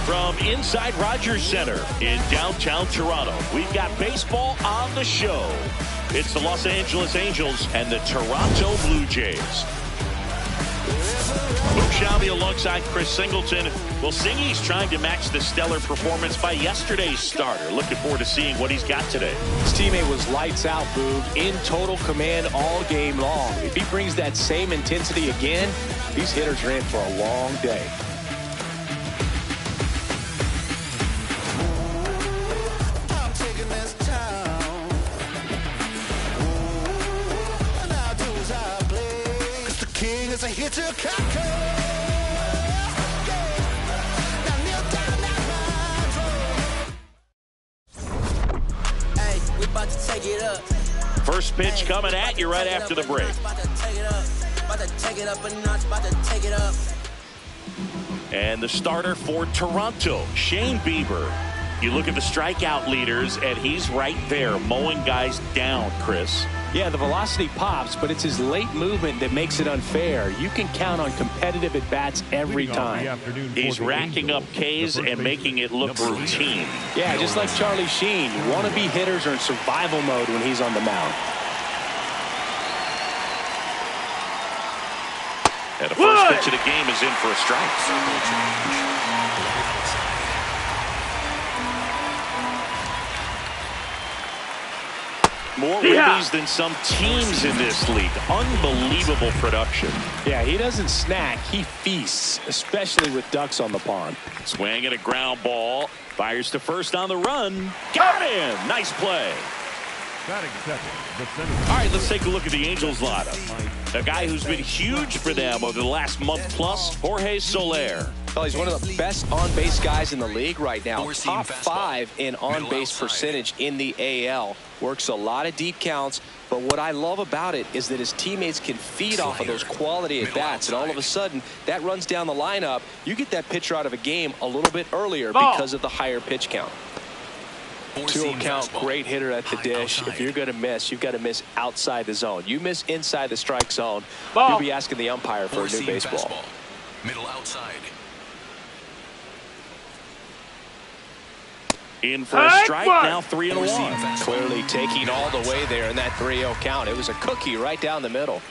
From inside Rogers Center in downtown Toronto, we've got baseball on the show. It's the Los Angeles Angels and the Toronto Blue Jays. Luke Shelby alongside Chris Singleton. Well, Singy's trying to match the stellar performance by yesterday's starter. Looking forward to seeing what he's got today. His teammate was lights out, Boog, in total command all game long. If he brings that same intensity again, these hitters are in for a long day. A hitter hey, we about to take it up. First pitch coming at you right after the break. And the starter for Toronto, Shane Bieber. You look at the strikeout leaders, and he's right there mowing guys down, Chris. Yeah, the velocity pops, but it's his late movement that makes it unfair. You can count on competitive at-bats every time. He's racking up Ks and making it look routine. Yeah, just like Charlie Sheen. Wannabe hitters are in survival mode when he's on the mound. And the first pitch of the game is in for a strike. More ribbies than some teams in this league. Unbelievable production. Yeah, he doesn't snack. He feasts, especially with ducks on the pond. Swing and a ground ball. Fires to first on the run. Got him. Nice play. All right, let's take a look at the Angels lineup. A guy who's been huge for them over the last month plus, Jorge Soler. Well, he's one of the best on-base guys in the league right now. Top 5 in on-base percentage in the AL. Works a lot of deep counts, but what I love about it is that his teammates can feed off of those quality at-bats, and all of a sudden, that runs down the lineup. You get that pitcher out of a game a little bit earlier because of the higher pitch count. 2-0 count, great hitter at the dish. If you're going to miss, you've got to miss outside the zone. You miss inside the strike zone, you'll be asking the umpire for a new baseball. Middle outside. In for a strike, now 3-1. Clearly taking all the way there in that 3-0 count. It was a cookie right down the middle.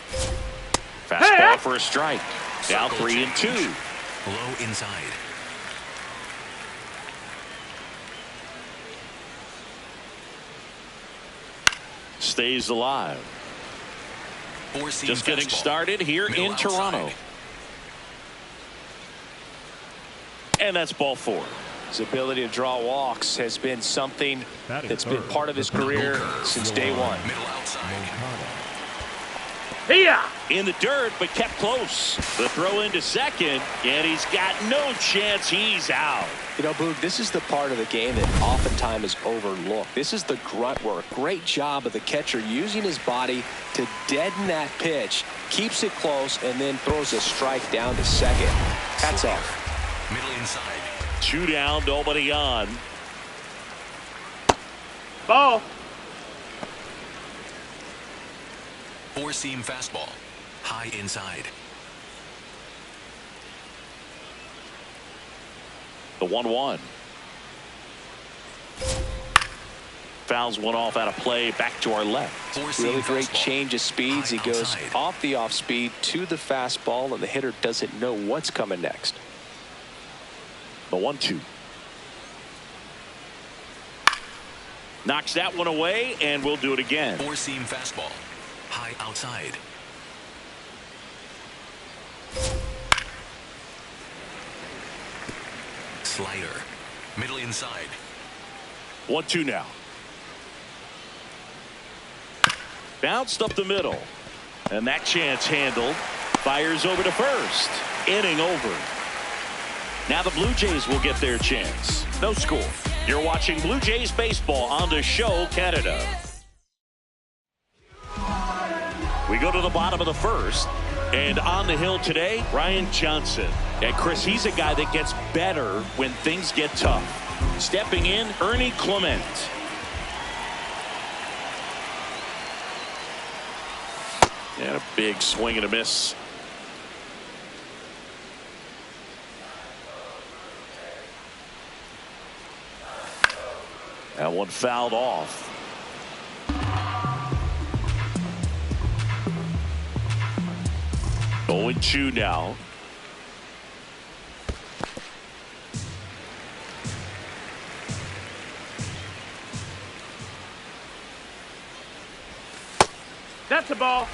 Fastball for a strike. Now 3-2. Low inside. Stays alive. Just getting started here in Toronto. And that's ball 4. His ability to draw walks has been something that's been part of his career since day one. In the dirt, but kept close. The throw into second, and he's got no chance. He's out. You know, Boog, this is the part of the game that oftentimes is overlooked. This is the grunt work. Great job of the catcher using his body to deaden that pitch, keeps it close, and then throws a strike down to second. Hats off. Middle inside. 2 down, nobody on. Ball. 4-seam fastball. High inside. The 1-1. Fouls one off out of play, back to our left. Really great change of speeds. He goes off the off speed to the fastball, and the hitter doesn't know what's coming next. The 1-2. Knocks that one away, and we'll do it again. 4-seam fastball. High outside. Slider. Middle inside. 1-2 now. Bounced up the middle. And that chance handled. Fires over to first. Inning over. Now the Blue Jays will get their chance. No score. You're watching Blue Jays baseball on the show, Canada. We go to the bottom of the first. And on the hill today, Ryan Johnson. And Chris, he's a guy that gets better when things get tough. Stepping in, Ernie Clement. And a big swing and a miss. That one fouled off. Going 2 now. That's the ball.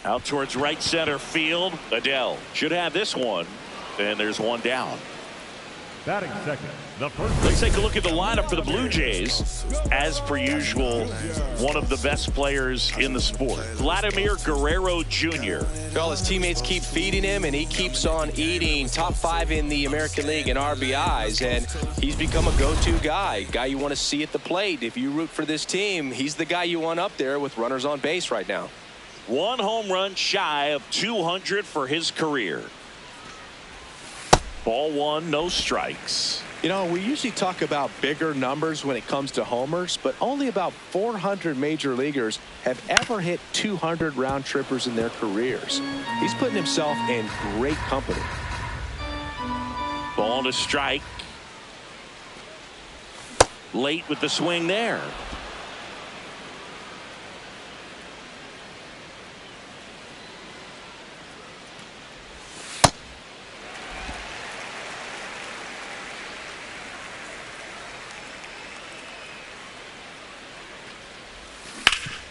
Out towards right center field. Adele should have this one. And there's one down. Batting second, the first. Let's take a look at the lineup for the Blue Jays. As per usual, one of the best players in the sport, Vladimir Guerrero Jr. Well, his teammates keep feeding him, and he keeps on eating. Top 5 in the American League in RBIs, and he's become a go-to guy you want to see at the plate. If you root for this team, he's the guy you want up there with runners on base right now. 1 home run shy of 200 for his career. Ball 1, no strikes. You know, we usually talk about bigger numbers when it comes to homers, but only about 400 major leaguers have ever hit 200 round trippers in their careers. He's putting himself in great company. Ball to strike. Late with the swing there.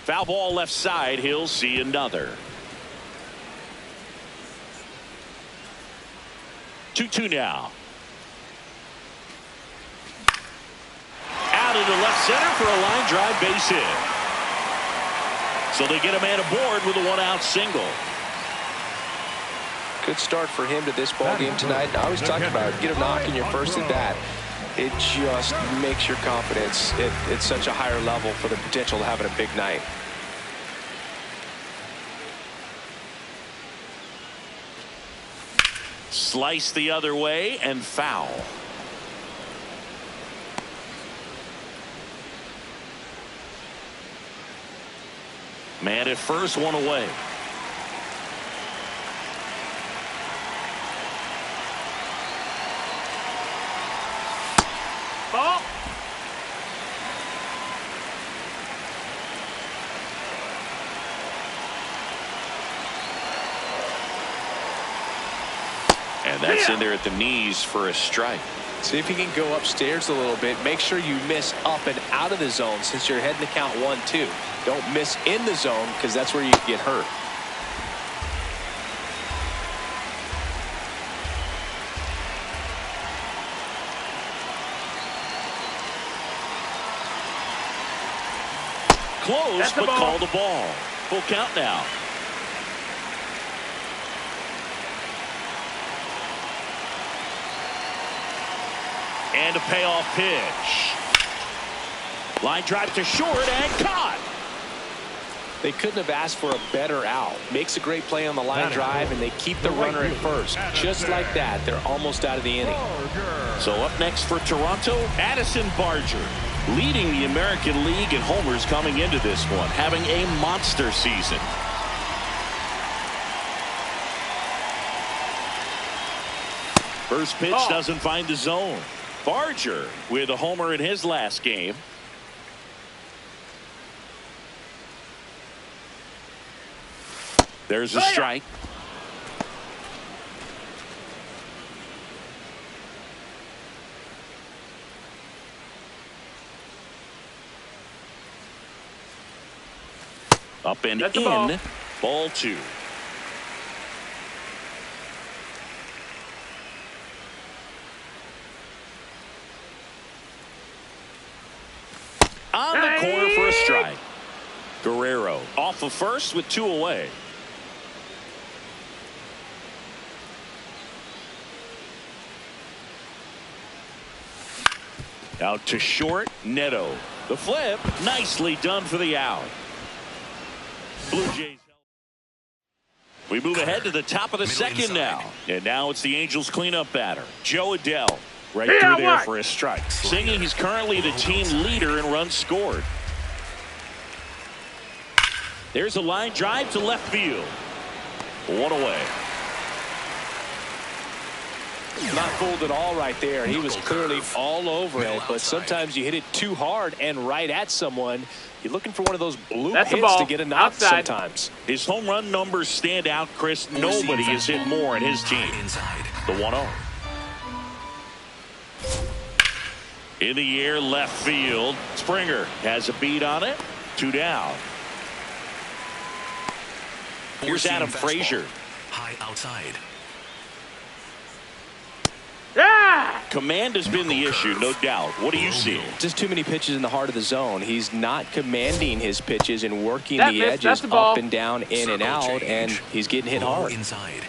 Foul ball left side. He'll see another. 2-2 now. Out into left center for a line drive base hit. So they get a man aboard with a 1-out single. Good start for him to this ball game tonight. I always talk about it. Get a knock in your first at bat. It just makes your confidence at such a higher level for the potential of having a big night. Slice the other way and foul. Man at first, 1 away. Ball. And that's in there at the knees for a strike. See if you can go upstairs a little bit. Make sure you miss up and out of the zone since you're heading to count 1-2. Don't miss in the zone because that's where you get hurt. Close, but called a ball. Full count now. And a payoff pitch. Line drive to short and caught. They couldn't have asked for a better out. Makes a great play on the line drive, and they keep the runner at first. Just like that, they're almost out of the inning. So up next for Toronto, Addison Barger, leading the American League in homers coming into this one, having a monster season. First pitch doesn't find the zone. Barger with a homer in his last game. There's a strike. Up and in. Ball 2. On the corner for a strike. Guerrero off of first with 2 away. Out to short. Neto. The flip. Nicely done for the out. Blue Jays. We move ahead to the top of the second now. And now it's the Angels cleanup batter, Joe Adell. Right through there for a strike. Singing he's currently the team leader in runs scored. There's a line drive to left field. One away. Not fooled at all right there. He was clearly all over it, but sometimes you hit it too hard and right at someone. You're looking for one of those bloop hits to get a knock sometimes. His home run numbers stand out, Chris. Nobody has hit more in his team. The 1-0. In the air, left field. Springer has a beat on it. 2 down. Here's Adam Frazier. High outside. Yeah! Command has been the issue, no doubt. What do you see? Just too many pitches in the heart of the zone. He's not commanding his pitches and working the edges up and down, in and out, and he's getting hit hard. Inside.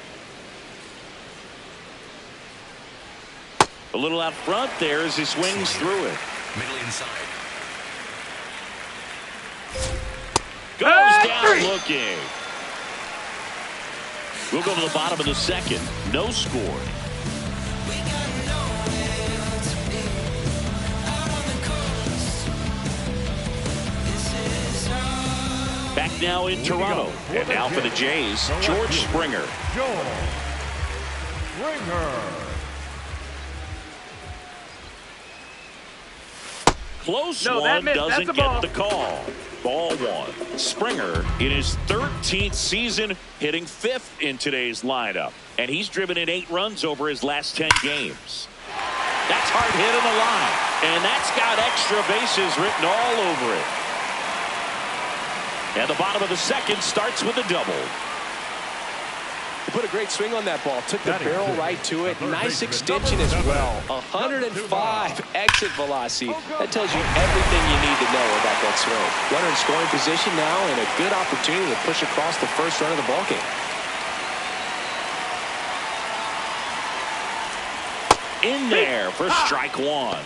A little out front there as he swings through it. Middle inside. Goes down looking. We'll go to the bottom of the second. No score. Back now in Toronto. And now for the Jays, George Springer. George Springer. Close No, one doesn't that's get the call. Ball 1. Springer in his 13th season, hitting 5th in today's lineup. And he's driven in 8 runs over his last 10 games. That's hard hit in the line. And that's got extra bases written all over it. And the bottom of the second starts with a double. He put a great swing on that ball. Took the barrel right to it. Nice extension as well. 105 exit velocity. That tells you everything you need to know about that swing. Runner in scoring position now and a good opportunity to push across the first run of the ballgame. In there for strike 1.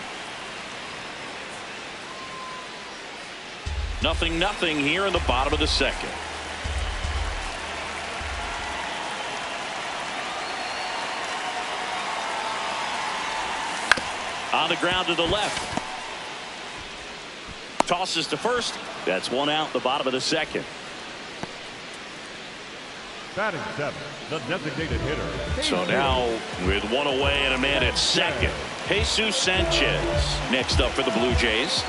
0-0 here in the bottom of the second. On the ground to the left. Tosses to first. That's 1 out in the bottom of the second. Batting 7, the designated hitter. So now with 1 away and a man at second, Jesus Sanchez next up for the Blue Jays.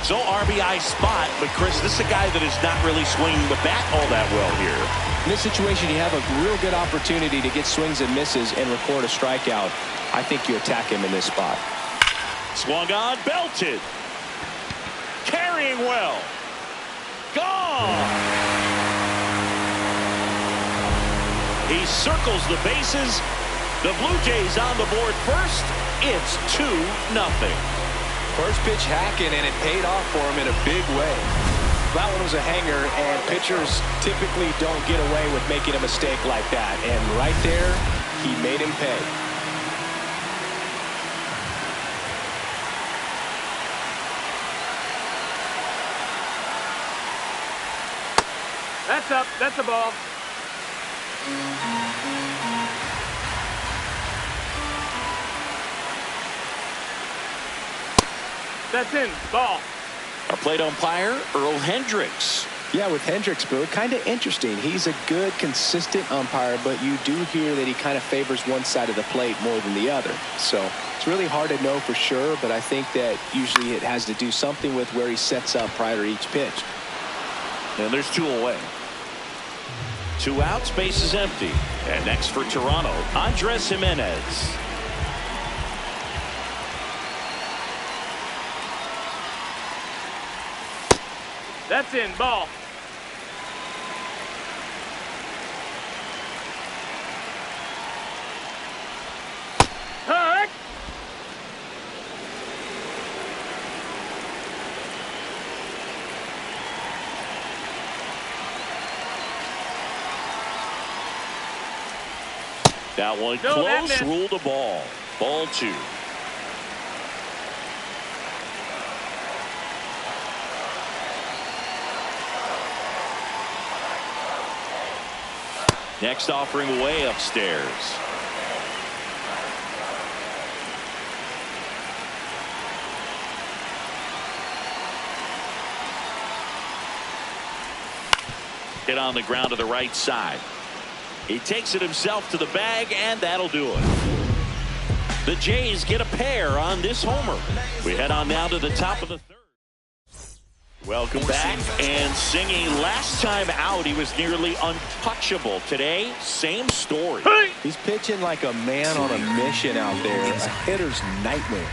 So RBI spot, but Chris, this is a guy that is not really swinging the bat all that well here. In this situation, you have a real good opportunity to get swings and misses and record a strikeout. I think you attack him in this spot. Swung on, belted. Carrying well. Gone. He circles the bases. The Blue Jays on the board first. It's 2-0. First pitch hacking, and it paid off for him in a big way. That one was a hanger, and pitchers typically don't get away with making a mistake like that. And right there, he made him pay. That's up. That's a ball. That's in. Ball. Our plate umpire, Earl Hendricks. Yeah, with Hendricks, Boo, kind of interesting. He's a good, consistent umpire, but you do hear that he kind of favors one side of the plate more than the other. So it's really hard to know for sure, but I think that usually it has to do something with where he sets up prior to each pitch. And there's 2 away. 2 outs, base is empty. And next for Toronto, Andres Jimenez. That's in. Ball. Hurt. That one close, ruled a ball. Ball 2. Next offering way upstairs. Hit on the ground to the right side. He takes it himself to the bag, and that'll do it. The Jays get a pair on this homer. We head on now to the top of the third. Welcome back. And Singy, last time out, he was nearly untouchable. Today, same story. He's pitching like a man on a mission out there. A hitter's nightmare.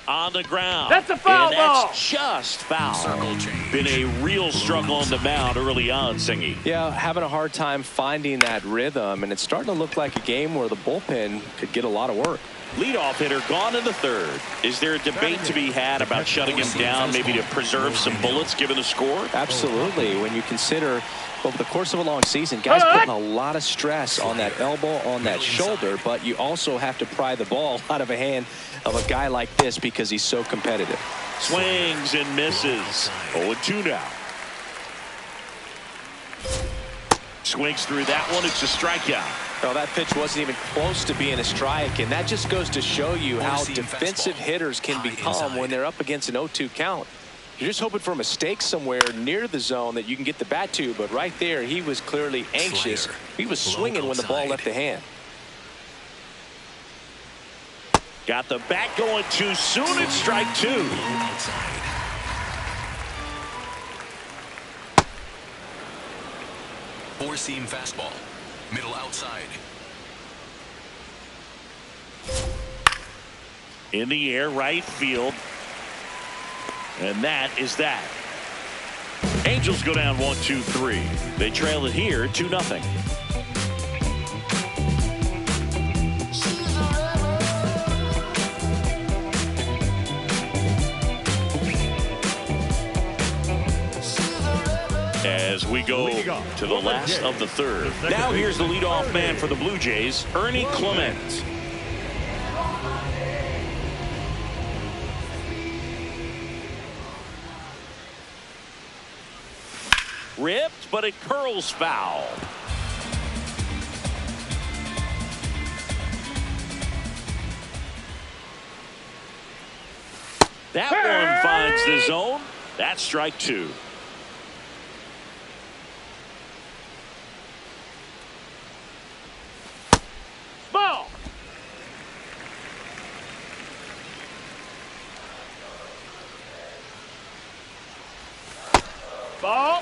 On the ground. That's a foul and ball. that's just foul. Circle change. Been a real struggle on the mound early on, Singy. Yeah, having a hard time finding that rhythm, and it's starting to look like a game where the bullpen could get a lot of work. Leadoff hitter gone in the third. Is there a debate to be had about shutting him down, maybe to preserve some bullets given the score? Absolutely. When you consider over the course of a long season, guys putting a lot of stress on that elbow, on that shoulder, but you also have to pry the ball out of a hand of a guy like this because he's so competitive. Swings and misses. 0-2 now. Swings through that one. It's a strikeout. No, that pitch wasn't even close to being a strike, and that just goes to show you how defensive hitters can become when they're up against an 0-2 count. You're just hoping for a mistake somewhere near the zone that you can get the bat to, but right there he was clearly anxious. He was swinging when the ball left the hand. Got the bat going too soon. It's strike two. Outside. Four-seam fastball. Middle outside. In the air, right field. And that is that. Angels go down 1-2-3. They trail it here 2-0. As we go to the last of the third. Now here's the leadoff man for the Blue Jays, Ernie Clement. Ripped, but it curls foul. That one finds the zone. That's strike two. Ball. Ball.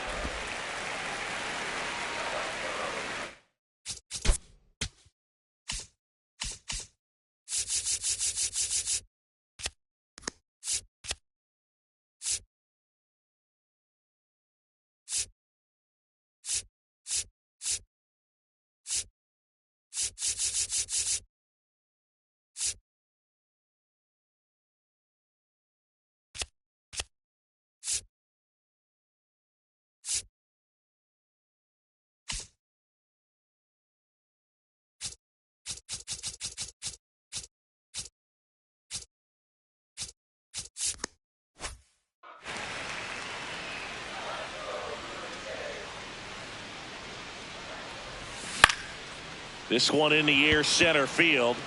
This one in the air, center field.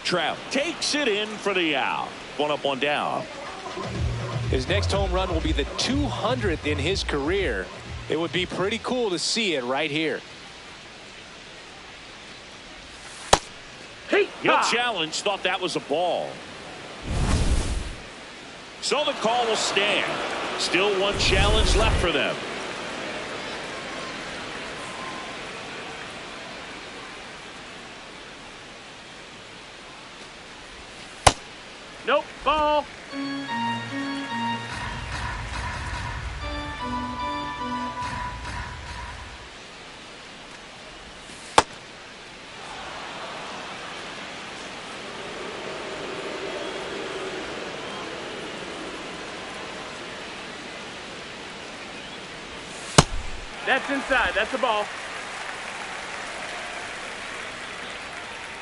Trout takes it in for the out. One up, one down. His next home run will be the 200th in his career. It would be pretty cool to see it right here. He'll challenge, thought that was a ball. So the call will stand. Still one challenge left for them. Nope. Ball. That's inside. That's a ball.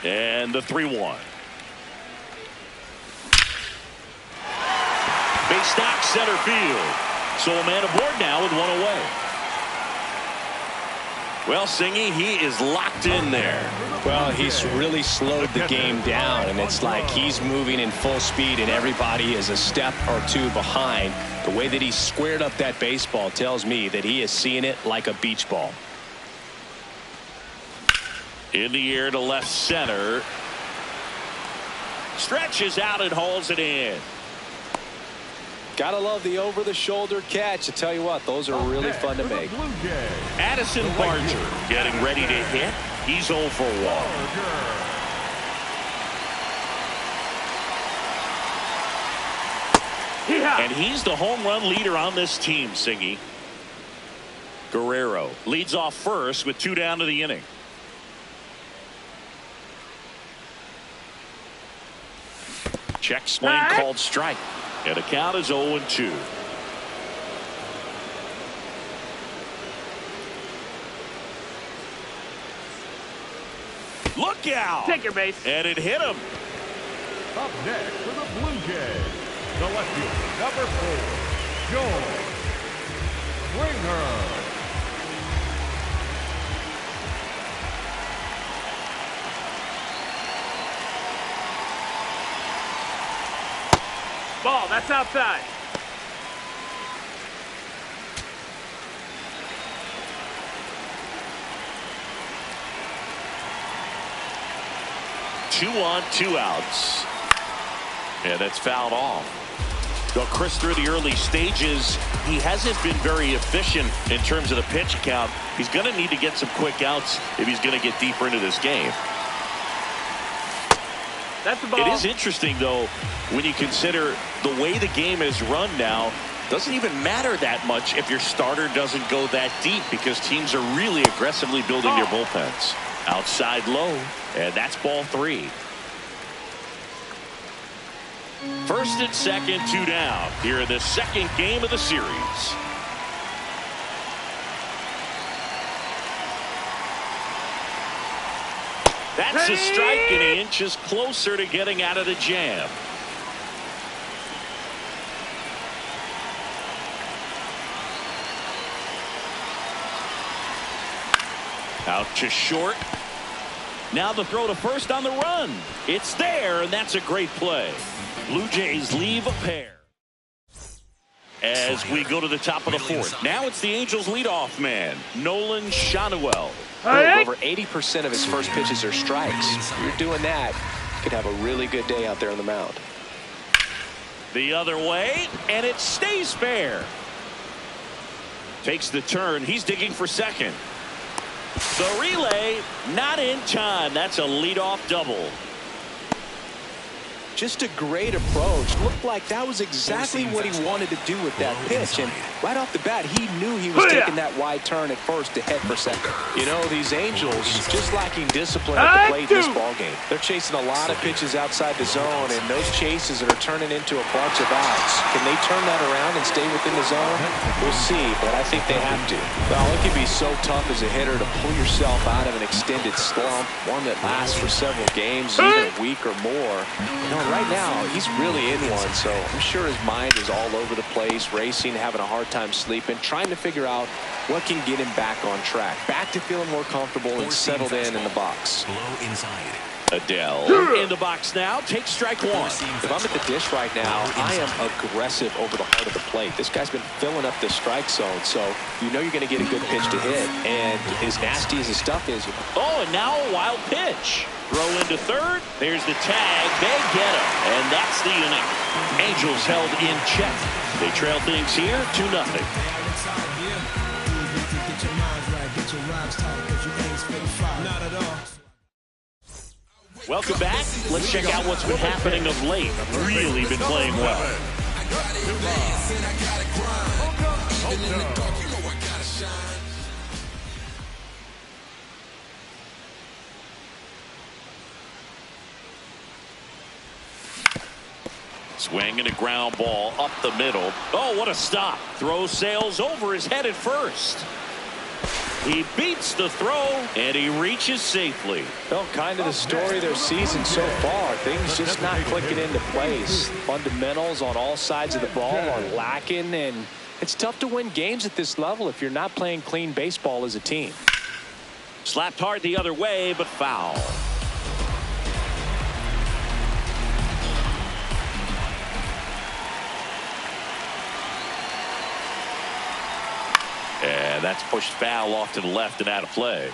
And the 3-1. Base knock, center field. So a man aboard now with one away. Well, Singy, he is locked in there. Well, he's really slowed the game down, and it's like he's moving in full speed, and everybody is a step or two behind. The way that he squared up that baseball tells me that he is seeing it like a beach ball. In the air to left center. Stretches out and hauls it in. Gotta love the over-the-shoulder catch. I tell you what, those are really fun to make. Addison Barger getting ready to hit. He's 0 for 1. And he's the home run leader on this team, Singy. Guerrero leads off first with 2 down to the inning. Check swing called strike. And the count is 0-2. Look out! Take your base. And it hit him. Up next for the Blue Jays, the left fielder, number 4, Joe Springer. Ball, that's outside. Two on, 2 outs. And that's fouled off. Well, Chris, through the early stages, he hasn't been very efficient in terms of the pitch count. He's going to need to get some quick outs if he's going to get deeper into this game. That's the ball. It is interesting, though, when you consider the way the game is run now. Doesn't even matter that much if your starter doesn't go that deep, because teams are really aggressively building their bullpens. Outside low, and that's ball 3. First and second, 2 down here in the second game of the series. That's a strike, and he inches closer to getting out of the jam. Out to short. Now the throw to first on the run. It's there, and that's a great play. Blue Jays leave a pair. As we go to the top of the 4th. Now it's the Angels leadoff man, Nolan Schanuel. Over 80% of his first pitches are strikes. If you're doing that, you could have a really good day out there on the mound. The other way, and it stays fair. Takes the turn. He's digging for second. The relay, not in time. That's a leadoff double. Just a great approach. Looked like that was exactly what he wanted to do with that pitch. And right off the bat, he knew he was taking that wide turn at first to head for second. You know, these Angels just lacking discipline at the plate in this ballgame. They're chasing a lot of pitches outside the zone, and those chases are turning into a bunch of outs. Can they turn that around and stay within the zone? We'll see, but I think they have to. Well, it can be so tough as a hitter to pull yourself out of an extended slump, one that lasts for several games, even a week or more. You know, right now, he's really in one, so I'm sure his mind is all over the place, racing, having a hard time sleeping, trying to figure out what can get him back on track, back to feeling more comfortable and settled in the box. Adele in the box now. Take strike 1. If I'm at the dish right now, I am aggressive over the heart of the plate. This guy's been filling up the strike zone, so you know you're going to get a good pitch to hit. And as nasty as his stuff is. Oh, and now a wild pitch. Throw into third. There's the tag. They get him. And that's the inning. Angels held in check. They trail things here 2-0. Welcome back. Let's check out what's been happening of late. Really been playing well. Swing and a ground ball up the middle. Oh, what a stop. Throw sails over his head at first. He beats the throw, and he reaches safely. Well, kind of the story of their season so far. Things just not clicking into place. Fundamentals on all sides of the ball are lacking, and it's tough to win games at this level if you're not playing clean baseball as a team. Slapped hard the other way, but foul. And that's pushed foul off to the left and out of play.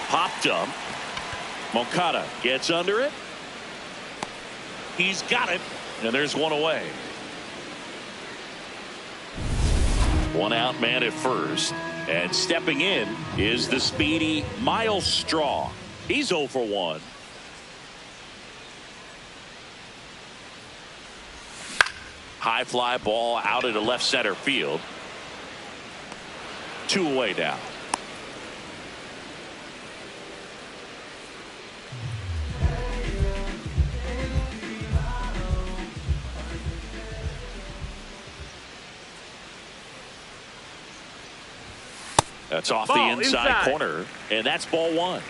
Pop dump. Moncada gets under it. He's got it, and there's one away. One out man at first, and stepping in is the speedy Miles Straw. He's 0 for 1. High fly ball out into left center field. 2 away now. That's off the inside corner, and that's ball 1.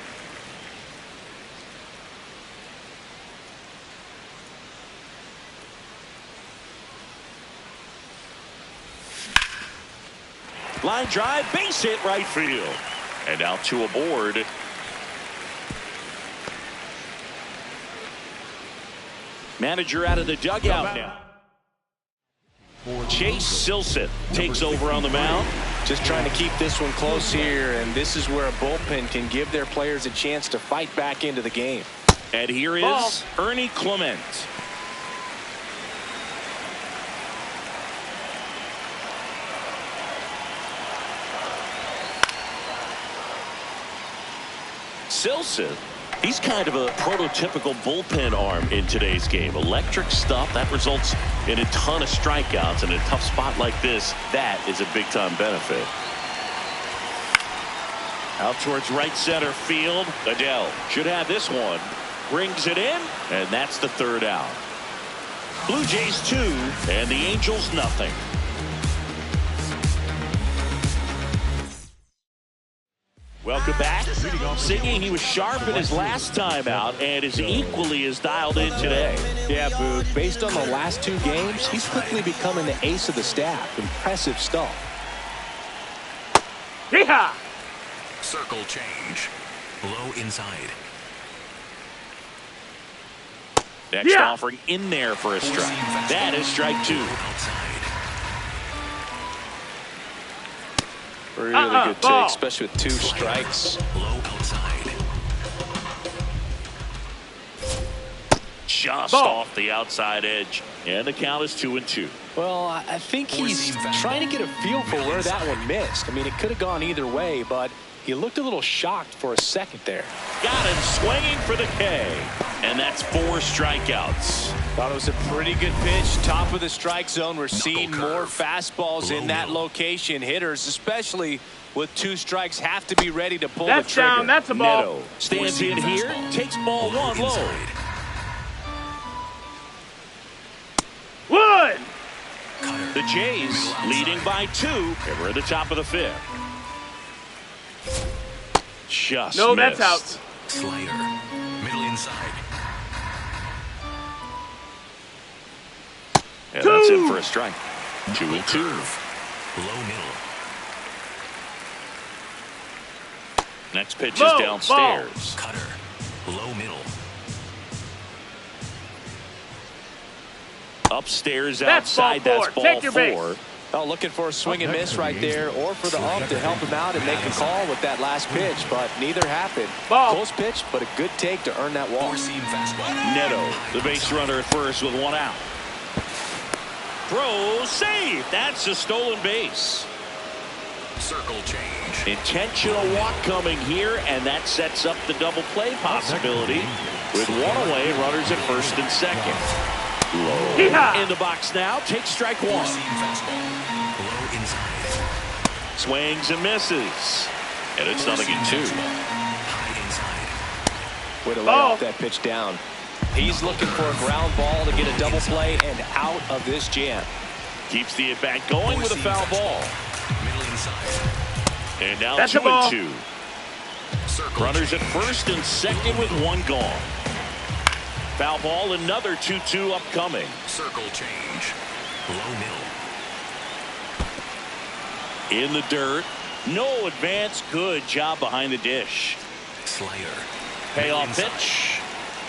Line drive, base hit right field. And now 2 aboard. Manager out of the dugout now. Chase Silseth takes over on the mound. Just trying to keep this one close here, and this is where a bullpen can give their players a chance to fight back into the game. And here is Ernie Clement. Silseth, he's kind of a prototypical bullpen arm in today's game. Electric stuff that results in a ton of strikeouts. In a tough spot like this, that is a big-time benefit. Out towards right center field. Adele should have this one. Brings it in, and that's the 3rd out. Blue Jays 2, and the Angels nothing. Welcome back. Singing he was sharp in his last time out and is equally as dialed in today. Yeah, Boog. Based on the last 2 games, he's quickly becoming the ace of the staff. Impressive stuff. Yeehaw! Circle change. Low inside. Next offering in there for a strike. That is strike 2. Really good take, especially with 2 strikes. Low outside. Just off the outside edge. And the count is 2-2. Well, I think he's trying to get a feel for where that one missed. I mean, it could have gone either way, but he looked a little shocked for a second there. Got him swinging for the K. And that's 4 strikeouts. Thought it was a pretty good pitch. Top of the strike zone. We're seeing more fastballs in that location. Hitters, especially with 2 strikes, have to be ready to pull the trigger. That's down. That's a ball. Neto stands in here, takes ball 1 low. Wood! The Jays leading by 2, and we're at the top of the 5th. Just no, missed. that's out. Slider. Middle inside. And that's it for a strike. 2-2. Low middle. Next pitch is downstairs. Cutter. Low middle. Upstairs That's outside, ball 4. that's ball Take your 4. base. Oh, looking for a swing and miss right there, or for the ump to help him out and make a call with that last pitch, but neither happened. Close pitch, but a good take to earn that walk. Four-seam fastball. Neto, the base runner at first with 1 out. Throw, save. That's a stolen base. Circle change. Intentional walk coming here, and that sets up the double play possibility with 1 away, runners at first and second. Low in the box now, takes strike 1. Four-seam fastball. Low inside. Swings and misses, and it's nothing in 2. High inside. Way to lay off that pitch down. He's looking for a ground ball to get a double play and out of this jam. Keeps the at-bat going with a foul ball. Middle inside. And now That's a ball. 2-2. Circle Runners change. at first and second with 1 gone. Foul ball, another 2-2 upcoming. Circle change. Low middle. In the dirt. No advance. Good job behind the dish. Slayer. Payoff pitch.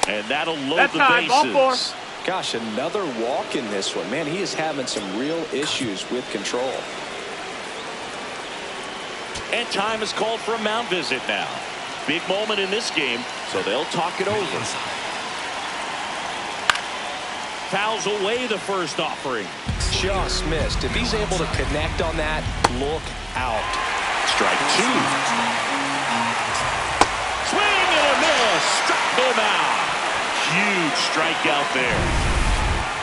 And that'll load That's the time. Ball bases. four. Gosh, another walk in this one. Man, he is having some real issues with control. And time is called for a mound visit now. Big moment in this game, so they'll talk it over. Fouls away the first offering. Just missed. If he's able to connect on that, look out. Strike two. Swing and a miss. Struck him out. Huge strikeout there.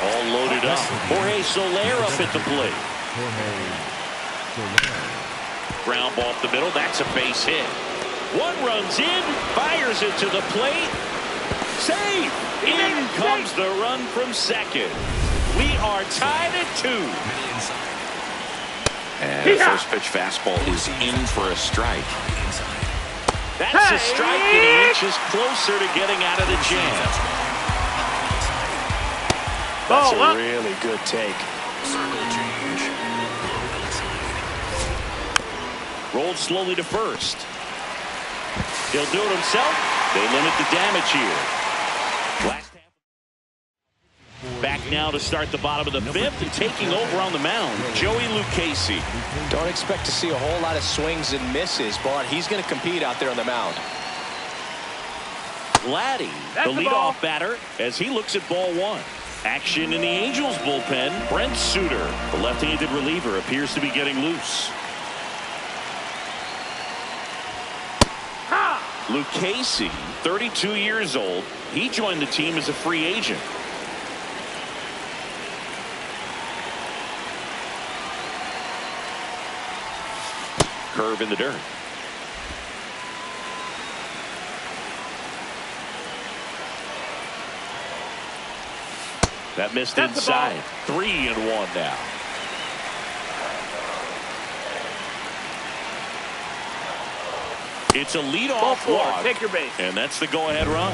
All loaded up. Jorge Soler up at the plate. Ground ball up the middle. That's a base hit. One runs in. Fires it to the plate. Save. In comes the run from second. We are tied at 2. And the first pitch fastball is in for a strike. That's a strike, and he inches closer to getting out of the jam. That's a really good take. Circle change. Rolled slowly to first. He'll do it himself. They limit the damage here. Last half. Back now to start the bottom of the fifth, and taking over on the mound, Joey Lucchesi. Don't expect to see a whole lot of swings and misses, but he's going to compete out there on the mound. Vladdy, the leadoff batter, as he looks at ball one. Action in the Angels bullpen. Brent Suter, the left-handed reliever, appears to be getting loose. Lucchesi, 32 years old. He joined the team as a free agent. Curve in the dirt. That missed inside. 3-1 now. It's a leadoff walk. Take your base. And that's the go-ahead run.